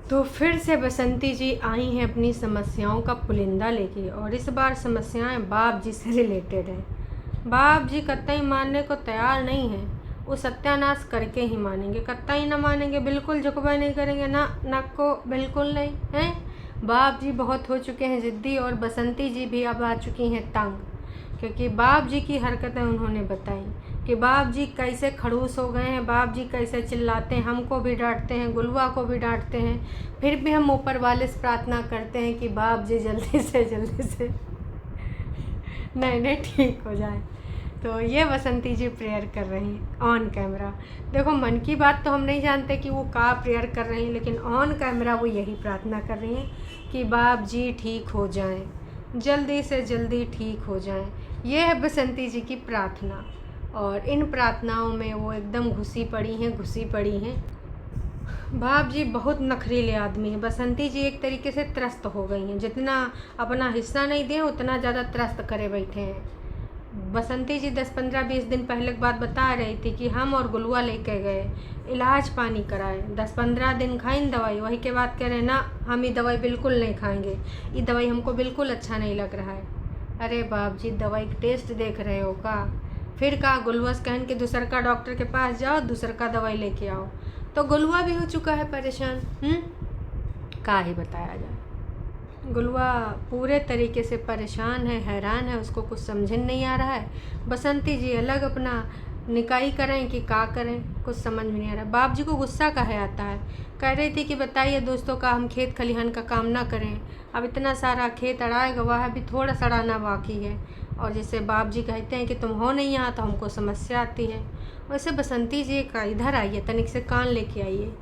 तो फिर से बसंती जी आई हैं अपनी समस्याओं का पुलिंदा लेके, और इस बार समस्याएं बाप जी से रिलेटेड हैं। बाप जी कतई मानने को तैयार नहीं हैं, वो सत्यानाश करके ही मानेंगे, कतई ना मानेंगे, बिल्कुल झुकवा नहीं करेंगे, ना नक को बिल्कुल नहीं हैं। बाप जी बहुत हो चुके हैं ज़िद्दी, और बसंती जी भी अब आ चुकी हैं तंग, क्योंकि बाप जी की हरकतें उन्होंने बताई कि बाप जी कैसे खड़ूस हो गए हैं, बाप जी कैसे चिल्लाते हैं, हमको भी डांटते हैं, गुलवा को भी डांटते हैं, फिर भी हम ऊपर वाले से प्रार्थना करते हैं कि बाप जी जल्दी से नहीं ठीक हो जाए। तो ये बसंती जी प्रेयर कर रही हैं ऑन कैमरा। देखो, मन की बात तो हम नहीं जानते कि वो का प्रेयर कर रही हैं, लेकिन ऑन कैमरा वो यही प्रार्थना कर रही हैं कि बाप जी ठीक हो जाएं, जल्दी से जल्दी ठीक हो जाएं। ये है बसंती जी की प्रार्थना, और इन प्रार्थनाओं में वो एकदम घुसी पड़ी हैं। बाप जी बहुत नखरीले आदमी हैं। बसंती जी एक तरीके से त्रस्त हो गई हैं, जितना अपना हिस्सा नहीं दें उतना ज़्यादा त्रस्त करे बैठे हैं। बसंती जी 10-15-20 दिन पहले की बात बता रही थी कि हम और गुलुआ लेके गए, इलाज पानी कराए, 10-15 दिन खाइन दवाई, वही के बाद कह रहे ना हम ये दवाई बिल्कुल नहीं खाएंगे, ये दवाई हमको बिल्कुल अच्छा नहीं लग रहा है। अरे बाप जी, दवाई का टेस्ट देख रहे हो का? फिर कहा गुलुआ से कहन के दूसर का डॉक्टर के पास जाओ, दूसर का दवाई लेके आओ। तो गुलुआ भी हो चुका है परेशान। का ही बताया जाए। गुलुआ पूरे तरीके से परेशान है, हैरान है, उसको कुछ समझ नहीं आ रहा है। बसंती जी अलग अपना निकाई करें कि का करें, कुछ समझ में नहीं आ रहा। बाप जी को गुस्सा काहे आता है। कह रही थी कि बताइए दोस्तों का हम खेत खलिहान का काम ना करें, अब इतना सारा खेत अड़ाए गवा है, अभी थोड़ा सा अड़ाना बाकी है। और जैसे बाप जी कहते हैं कि तुम हो नहीं यहाँ तो हमको समस्या आती है, वैसे बसंती जी का इधर आइए, तनिक से कान लेके आइए।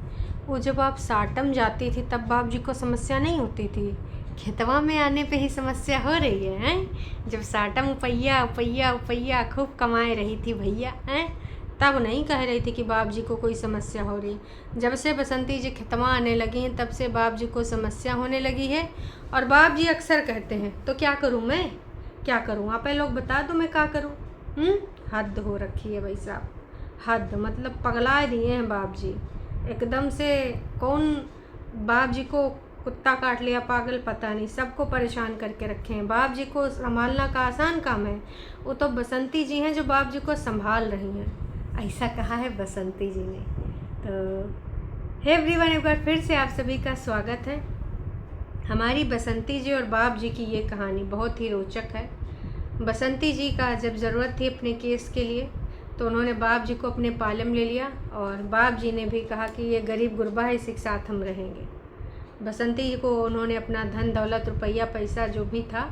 वो जब आप साटम जाती थी तब बाप जी को समस्या नहीं होती थी, खेतवा में आने पे ही समस्या हो रही है, हैं? जब साटम उपैया खूब कमाए रही थी भैया, हैं? तब नहीं कह रही थी कि बाप जी को कोई समस्या हो रही। जब से बसंती जी खेतवा आने लगी हैं तब से बाप जी को समस्या होने लगी है। और बाप जी अक्सर कहते हैं तो क्या करूँ मैं, क्या करूँ, आप लोग बता दो मैं क्या करूँ। हद हो रखी है भाई साहब, हद, मतलब पगला दिए हैं बाप जी एकदम से। कौन बाप जी को कुत्ता काट लिया पागल पता नहीं, सबको परेशान करके रखे हैं। बाप जी को संभालना का आसान काम है, वो तो बसंती जी हैं जो बाप जी को संभाल रही हैं, ऐसा कहा है बसंती जी ने। तो हे एवरीवन, एक बार फिर से आप सभी का स्वागत है। हमारी बसंती जी और बाप जी की ये कहानी बहुत ही रोचक है। बसंती जी का जब ज़रूरत थी अपने केस के लिए तो उन्होंने बाप जी को अपने पालम ले लिया, और बाप जी ने भी कहा कि ये गरीब गुरबा है, इसी के साथ हम रहेंगे। बसंती जी को उन्होंने अपना धन दौलत रुपया पैसा जो भी था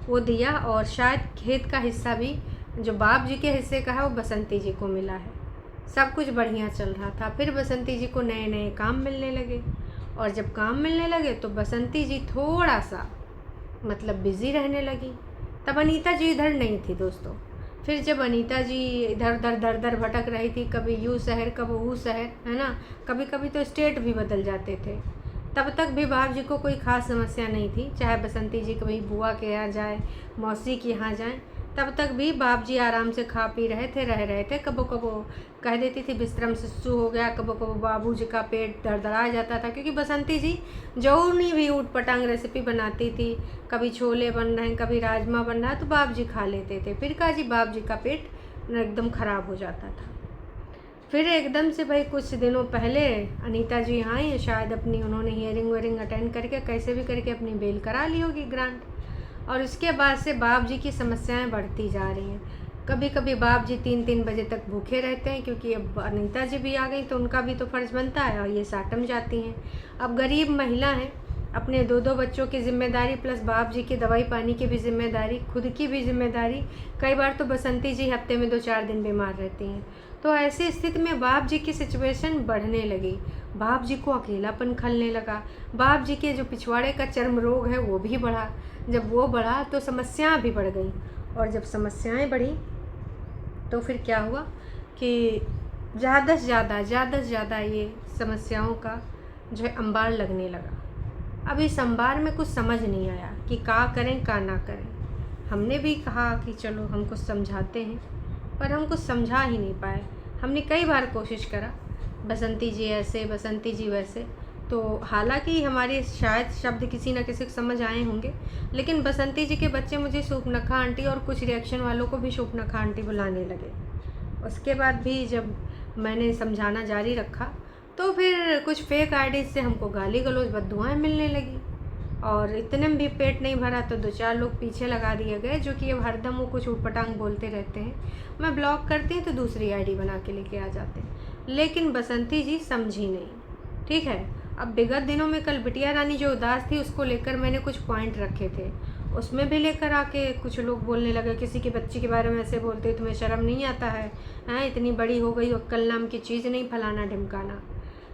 वो दिया, और शायद खेत का हिस्सा भी जो बाप जी के हिस्से का है वो बसंती जी को मिला है। सब कुछ बढ़िया चल रहा था। फिर बसंती जी को नए नए काम मिलने लगे, और जब काम मिलने लगे तो बसंती जी थोड़ा सा मतलब बिज़ी रहने लगी। तब अनीता जी इधर नहीं थी दोस्तों। फिर जब अनीता जी इधर उधर दर दर भटक रही थी, कभी यूँ शहर कभी वो शहर, है ना, कभी कभी तो स्टेट भी बदल जाते थे, तब तक भी बाप जी को कोई ख़ास समस्या नहीं थी। चाहे बसंती जी कभी बुआ के यहाँ जाए, मौसी के यहाँ जाए, तब तक भी बाप जी आराम से खा पी रहे थे, रह रहे थे। कबो कबो कह देती थी बिस्तरम शिशु हो गया, कबो कबो बाबू जी का पेट दरदरा जाता था, क्योंकि बसंती जी जौनी भी ऊट पटांग रेसिपी बनाती थी, कभी छोले बन रहे हैं, कभी राजमा बन रहा है, तो बाप जी खा लेते थे। फिर का जी बाप जी का पेट एकदम ख़राब हो जाता था। फिर एकदम से भाई कुछ दिनों पहले अनीता जी यहाँ आई, शायद अपनी उन्होंने हियरिंग वेयरिंग अटेंड करके कैसे भी करके अपनी बेल करा ली होगी ग्रांट, और उसके बाद से बाप जी की समस्याएं बढ़ती जा रही हैं। कभी कभी बाप जी 3-3 बजे तक भूखे रहते हैं, क्योंकि अब अनीता जी भी आ गई तो उनका भी तो फ़र्ज़ बनता है, और ये साटम जाती हैं। अब गरीब महिला हैं, अपने 2-2 बच्चों की जिम्मेदारी प्लस बाप जी की दवाई पानी की भी जिम्मेदारी, खुद की भी जिम्मेदारी। कई बार तो बसंती जी हफ्ते में 2-4 दिन बीमार रहती हैं। तो ऐसी स्थिति में बाप जी की सिचुएशन बढ़ने लगी, बाप जी को अकेलापन खलने लगा, बाप जी के जो पिछवाड़े का चर्म रोग है वो भी बढ़ा। जब वो बढ़ा तो समस्याएं भी बढ़ गई, और जब समस्याएं बढ़ी तो फिर क्या हुआ कि ज़्यादा से ज़्यादा ये समस्याओं का जो है अंबार लगने लगा। अब इस अंबार में कुछ समझ नहीं आया कि का करें का ना करें। हमने भी कहा कि चलो हम कुछ समझाते हैं, पर हम कुछ समझा ही नहीं पाए। हमने कई बार कोशिश करा, बसंती जी ऐसे बसंती जी वैसे, तो हालांकि हमारे शायद शब्द किसी न किसी को समझ आए होंगे, लेकिन बसंती जी के बच्चे मुझे सूपनखा आंटी और कुछ रिएक्शन वालों को भी सूपनखा आंटी बुलाने लगे। उसके बाद भी जब मैंने समझाना जारी रखा तो फिर कुछ फेक आईडी से हमको गाली गलौज बद्दुआएँ मिलने लगी, और इतने में भी पेट नहीं भरा तो 2-4 लोग पीछे लगा दिए गए, जो कि अब हरदम वो कुछ उटपटांग बोलते रहते हैं। मैं ब्लॉक करती हूँ तो दूसरी आईडी बना के लेके आ जाते हैं, लेकिन बसंती जी समझी नहीं। ठीक है, अब विगत दिनों में कल बिटिया रानी जो उदास थी उसको लेकर मैंने कुछ पॉइंट रखे थे, उसमें भी लेकर आके कुछ लोग बोलने लगे, किसी की बच्ची के बारे में ऐसे बोलते, तुम्हें शर्म नहीं आता है? हैं, इतनी बड़ी हो गई, अक्ल नाम की चीज़ नहीं, फलाना ढिमकाना।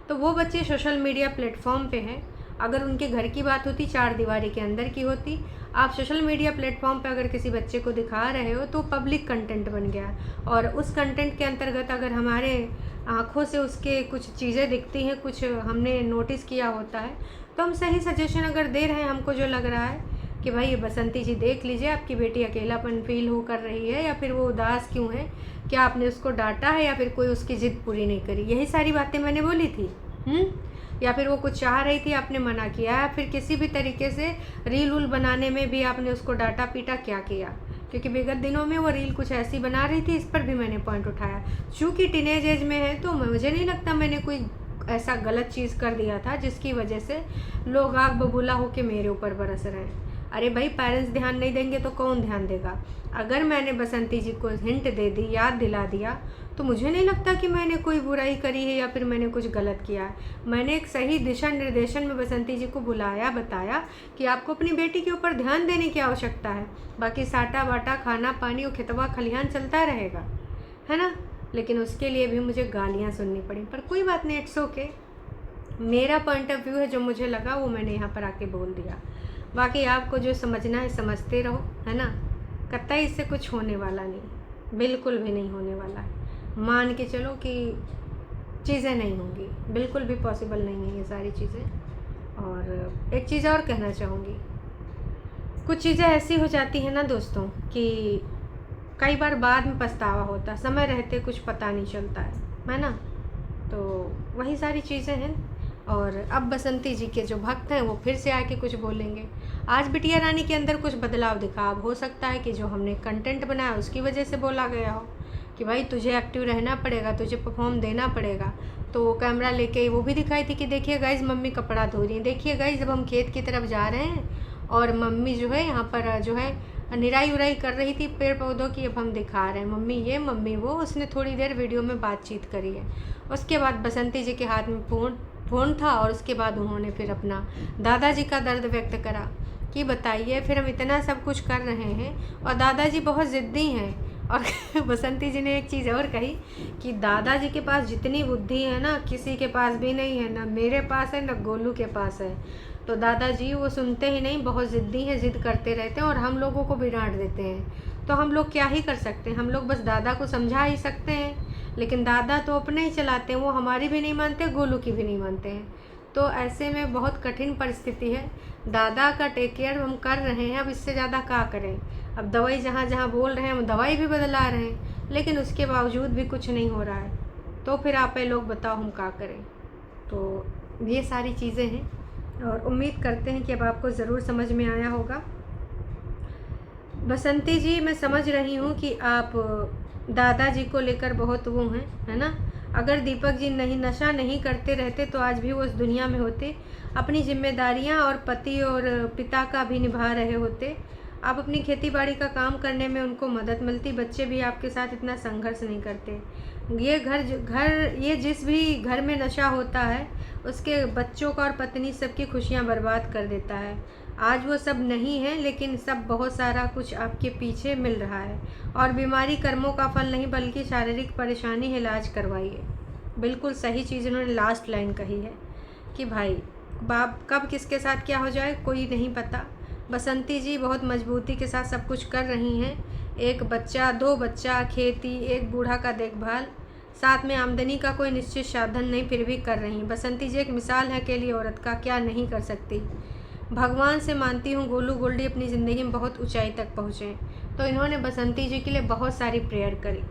तो वो बच्चे सोशल मीडिया प्लेटफॉर्म पे हैं। अगर उनके घर की बात होती, चार दीवारी के अंदर की होती, आप सोशल मीडिया प्लेटफॉर्म पे अगर किसी बच्चे को दिखा रहे हो तो पब्लिक कंटेंट बन गया, और उस कंटेंट के अंतर्गत अगर हमारे आँखों से उसके कुछ चीज़ें दिखती हैं, कुछ हमने नोटिस किया होता है, तो हम सही सजेशन अगर दे रहे हैं, हमको जो लग रहा है कि भाई बसंती जी देख लीजिए, आपकी बेटी अकेलापन फील हो कर रही है, या फिर वो उदास क्यों है, क्या आपने उसको डांटा है या फिर कोई उसकी ज़िद पूरी नहीं करी, यही सारी बातें मैंने बोली थी। या फिर वो कुछ चाह रही थी, आपने मना किया, या फिर किसी भी तरीके से रील उल बनाने में भी आपने उसको डांटा पीटा, क्या किया? क्योंकि विगत दिनों में वो रील कुछ ऐसी बना रही थी, इस पर भी मैंने पॉइंट उठाया। चूँकि टीनेज एज में है तो मुझे नहीं लगता मैंने कोई ऐसा गलत चीज़ कर दिया था जिसकी वजह से लोग आग बबूला होकर मेरे ऊपर बरस रहे हैं। अरे भाई, पेरेंट्स ध्यान नहीं देंगे तो कौन ध्यान देगा? अगर मैंने बसंती जी को हिंट दे दी, याद दिला दिया, तो मुझे नहीं लगता कि मैंने कोई बुराई करी है या फिर मैंने कुछ गलत किया है। मैंने एक सही दिशा निर्देशन में बसंती जी को बुलाया, बताया कि आपको अपनी बेटी के ऊपर ध्यान देने की आवश्यकता है, बाकी साटा बाटा, खाना पानी और खेतवा खलिहान चलता रहेगा, है ना? लेकिन उसके लिए भी मुझे गालियाँ सुननी पड़ी, पर कोई बात नहीं, इट्स ओके। मेरा पॉइंट ऑफ व्यू है, जो मुझे लगा वो मैंने यहाँ पर आके बोल दिया। बाकी आपको जो समझना है समझते रहो, है ना? कतई इससे कुछ होने वाला नहीं, बिल्कुल भी नहीं होने वाला है। मान के चलो कि चीज़ें नहीं होंगी, बिल्कुल भी पॉसिबल नहीं है ये सारी चीज़ें। और एक चीज़ और कहना चाहूँगी, कुछ चीज़ें ऐसी हो जाती हैं ना दोस्तों कि कई बार बाद में पछतावा होता, समय रहते कुछ पता नहीं चलता है ना? तो वही सारी चीज़ें हैं। और अब बसंती जी के जो भक्त हैं वो फिर से आके कुछ बोलेंगे। आज बिटिया रानी के अंदर कुछ बदलाव दिखा, अब हो सकता है कि जो हमने कंटेंट बनाया उसकी वजह से बोला गया हो कि भाई तुझे एक्टिव रहना पड़ेगा, तुझे परफॉर्म देना पड़ेगा। तो वो कैमरा लेके वो भी दिखाई थी कि देखिए गाइज मम्मी कपड़ा धो रही हैं, देखिए गाइज जब हम खेत की तरफ जा रहे हैं और मम्मी जो है यहाँ पर जो है निराई उराई कर रही थी पेड़ पौधों की, अब हम दिखा रहे हैं मम्मी ये मम्मी वो। उसने थोड़ी देर वीडियो में बातचीत करी है। उसके बाद बसंती जी के हाथ में फ़ोन था और उसके बाद उन्होंने फिर अपना दादाजी का दर्द व्यक्त करा कि बताइए फिर हम इतना सब कुछ कर रहे हैं और दादाजी बहुत ज़िद्दी हैं। और बसंती जी ने एक चीज़ और कही कि दादाजी के पास जितनी बुद्धि है ना किसी के पास भी नहीं है, ना मेरे पास है ना गोलू के पास है। तो दादाजी वो सुनते ही नहीं, बहुत ज़िद्दी हैं, ज़िद करते रहते हैं और हम लोगों को भी डांट देते हैं। तो हम लोग क्या ही कर सकते हैं, हम लोग बस दादा को समझा ही सकते हैं, लेकिन दादा तो अपने ही चलाते हैं, वो हमारी भी नहीं मानते, गोलू की भी नहीं मानते हैं। तो ऐसे में बहुत कठिन परिस्थिति है। दादा का टेक केयर हम कर रहे हैं, अब इससे ज़्यादा क्या करें। अब दवाई जहाँ जहाँ बोल रहे हैं हम दवाई भी बदला रहे हैं, लेकिन उसके बावजूद भी कुछ नहीं हो रहा है। तो फिर आप लोग बताओ हम क्या करें। तो ये सारी चीज़ें हैं और उम्मीद करते हैं कि अब आपको ज़रूर समझ में आया होगा। बसंती जी, मैं समझ रही हूँ कि आप दादाजी को लेकर बहुत वो हैं, है ना? अगर दीपक जी नशा नहीं करते रहते तो आज भी वो इस दुनिया में होते, अपनी जिम्मेदारियाँ और पति और पिता का भी निभा रहे होते। आप अपनी खेती बाड़ी का काम करने में उनको मदद मिलती, बच्चे भी आपके साथ इतना संघर्ष नहीं करते। ये जिस भी घर में नशा होता है उसके बच्चों का और पत्नी सबकी खुशियाँ बर्बाद कर देता है। आज वो सब नहीं है, लेकिन सब बहुत सारा कुछ आपके पीछे मिल रहा है। और बीमारी कर्मों का फल नहीं बल्कि शारीरिक परेशानी है, इलाज करवाइए। बिल्कुल सही चीज़ उन्होंने लास्ट लाइन कही है कि भाई बाप कब किसके साथ क्या हो जाए कोई नहीं पता। बसंती जी बहुत मजबूती के साथ सब कुछ कर रही हैं, एक बच्चा, 2 बच्चा, खेती, एक बूढ़ा का देखभाल, साथ में आमदनी का कोई निश्चित साधन नहीं, फिर भी कर रही हैं। बसंती जी एक मिसाल है अकेली औरत का, क्या नहीं कर सकती। भगवान से मानती हूँ गोलू गोल्डी अपनी ज़िंदगी में बहुत ऊंचाई तक पहुँचे। तो इन्होंने बसंती जी के लिए बहुत सारी प्रेयर करी।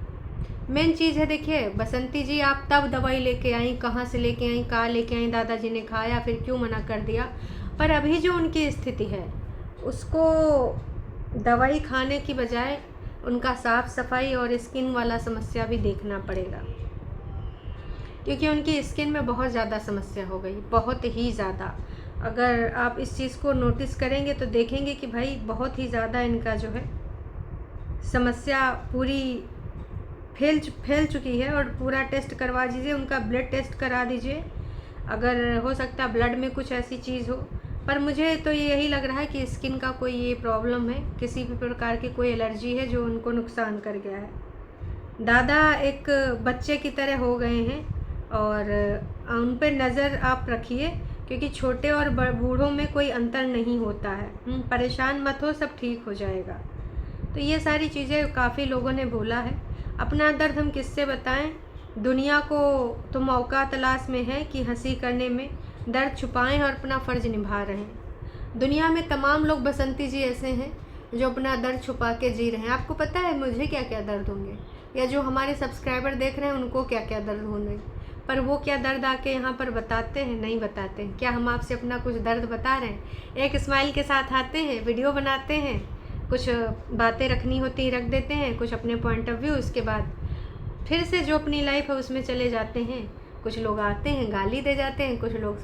मेन चीज़ है, देखिए बसंती जी, आप तब दवाई लेके आई, कहाँ से लेके आई, कहाँ लेके आई, दादाजी ने खाया, फिर क्यों मना कर दिया। पर अभी जो उनकी स्थिति है उसको दवाई खाने की बजाय उनका साफ़ सफाई और स्किन वाला समस्या भी देखना पड़ेगा, क्योंकि उनकी स्किन में बहुत ज़्यादा समस्या हो गई, बहुत ही ज़्यादा। अगर आप इस चीज़ को नोटिस करेंगे तो देखेंगे कि भाई बहुत ही ज़्यादा इनका जो है समस्या पूरी फैल चुकी है। और पूरा टेस्ट करवा दीजिए, उनका ब्लड टेस्ट करा दीजिए, अगर हो सकता है ब्लड में कुछ ऐसी चीज़ हो। पर मुझे तो यही लग रहा है कि स्किन का कोई ये प्रॉब्लम है, किसी भी प्रकार की कोई एलर्जी है जो उनको नुकसान कर गया है। दादा एक बच्चे की तरह हो गए हैं और उन पर नज़र आप रखिए, क्योंकि छोटे और बूढ़ों में कोई अंतर नहीं होता है। परेशान मत हो, सब ठीक हो जाएगा। तो ये सारी चीज़ें काफ़ी लोगों ने बोला है। अपना दर्द हम किससे बताएं? दुनिया को तो मौका तलाश में है कि हंसी करने में दर्द छुपाएं और अपना फ़र्ज निभा रहे हैं। दुनिया में तमाम लोग बसंती जी ऐसे हैं जो अपना दर्द छुपा के जी रहे हैं। आपको पता है मुझे क्या क्या दर्द होंगे, या जो हमारे सब्सक्राइबर देख रहे हैं उनको क्या क्या दर्द होंगे, पर वो क्या दर्द आके यहाँ पर बताते हैं? नहीं बताते हैं। क्या हम आपसे अपना कुछ दर्द बता रहे हैं? एक स्माइल के साथ आते हैं, वीडियो बनाते हैं, कुछ बातें रखनी होती रख देते हैं, कुछ अपने पॉइंट ऑफ व्यू, उसके बाद फिर से जो अपनी लाइफ है उसमें चले जाते हैं। कुछ लोग आते हैं गाली दे जाते हैं, कुछ लोग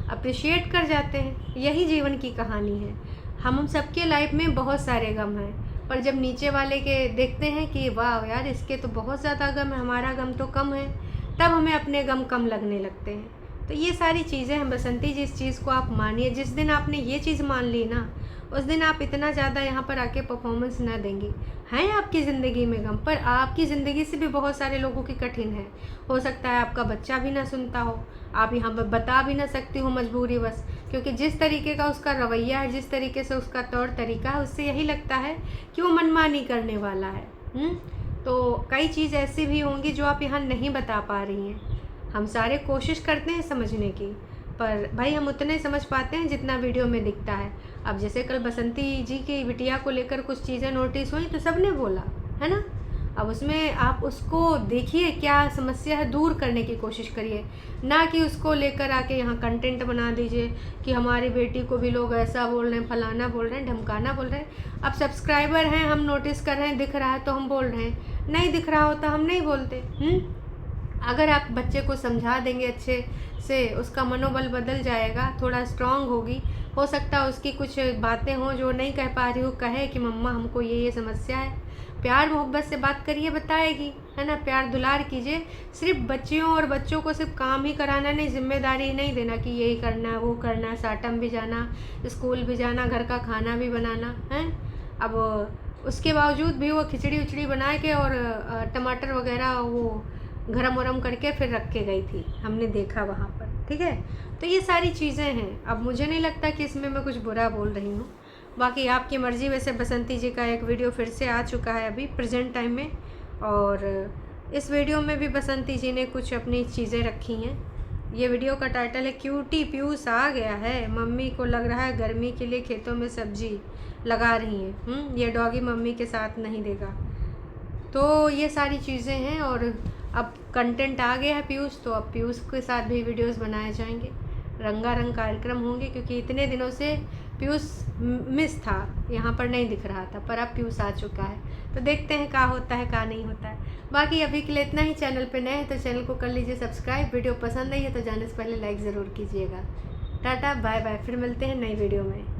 अप्रिशिएट कर जाते हैं। यही जीवन की कहानी है। हम सबके लाइफ में बहुत सारे गम हैं, पर जब नीचे वाले के देखते हैं कि वाह यार इसके तो बहुत ज़्यादा गम है, हमारा गम तो कम है, तब हमें अपने गम कम लगने लगते हैं। तो ये सारी चीज़ें हैं बसंती जी, इस चीज़ को आप मानिए। जिस दिन आपने ये चीज़ मान ली ना, उस दिन आप इतना ज़्यादा यहाँ पर आके परफॉर्मेंस ना देंगी। हैं आपकी ज़िंदगी में गम, पर आपकी ज़िंदगी से भी बहुत सारे लोगों की कठिन है। हो सकता है आपका बच्चा भी ना सुनता हो, आप यहाँ पर बता भी ना सकती हो मजबूरी बस, क्योंकि जिस तरीके का उसका रवैया है, जिस तरीके से उसका तौर तरीका है, उससे यही लगता है कि वो मनमानी करने वाला है। तो कई चीज़ ऐसी भी होंगी जो आप यहाँ नहीं बता पा रही हैं। हम सारे कोशिश करते हैं समझने की, पर भाई हम उतने समझ पाते हैं जितना वीडियो में दिखता है। अब जैसे कल बसंती जी की बिटिया को लेकर कुछ चीज़ें नोटिस हुई तो सबने बोला है ना। अब उसमें आप उसको देखिए क्या समस्या है, दूर करने की कोशिश करिए, ना कि उसको लेकर आके यहाँ कंटेंट बना दीजिए कि हमारी बेटी को भी लोग ऐसा बोल रहे हैं, फलाना बोल रहे हैं, ढमकाना बोल रहे हैं। अब सब्सक्राइबर हैं, हम नोटिस कर रहे हैं, दिख रहा है तो हम बोल रहे हैं, नहीं दिख रहा होता हम नहीं बोलते। अगर आप बच्चे को समझा देंगे अच्छे से, उसका मनोबल बदल जाएगा, थोड़ा स्ट्रांग होगी। हो सकता है उसकी कुछ बातें हों जो नहीं कह पा रही हो, कहे कि मम्मा हमको ये समस्या है। प्यार मोहब्बत से बात करिए, बताएगी, है ना। प्यार दुलार कीजिए। सिर्फ बच्चियों और बच्चों को सिर्फ काम ही कराना नहीं, जिम्मेदारी नहीं देना कि यही करना है, वो करना है, साटम भी जाना, स्कूल भी जाना, घर का खाना भी बनाना है। अब उसके बावजूद भी वो खिचड़ी उचड़ी बना के और टमाटर वगैरह वो गरम वरम करके फिर रख के गई थी, हमने देखा वहाँ पर। ठीक है, तो ये सारी चीज़ें हैं। अब मुझे नहीं लगता कि इसमें मैं कुछ बुरा बोल रही हूँ, बाकी आपकी मर्ज़ी। वैसे बसंती जी का एक वीडियो फिर से आ चुका है अभी प्रेजेंट टाइम में, और इस वीडियो में भी बसंती जी ने कुछ अपनी चीज़ें रखी हैं। ये वीडियो का टाइटल है क्यूटी पीयूष आ गया है, मम्मी को लग रहा है गर्मी के लिए खेतों में सब्जी लगा रही हैं। ये डॉगी मम्मी के साथ नहीं देगा। तो ये सारी चीज़ें हैं, और अब कंटेंट आ गया है पीयूष, तो अब पीयूष के साथ भी वीडियोस बनाए जाएंगे, रंगारंग कार्यक्रम होंगे, क्योंकि इतने दिनों से पीयूष मिस था, यहाँ पर नहीं दिख रहा था, पर अब पीयूष आ चुका है। तो देखते हैं क्या होता है क्या नहीं होता है। बाकी अभी के लिए इतना ही। चैनल पे नए हैं तो चैनल को कर लीजिए सब्सक्राइब। वीडियो पसंद आई है तो जाने से पहले लाइक ज़रूर कीजिएगा। टाटा बाय बाय, फिर मिलते हैं नई वीडियो में।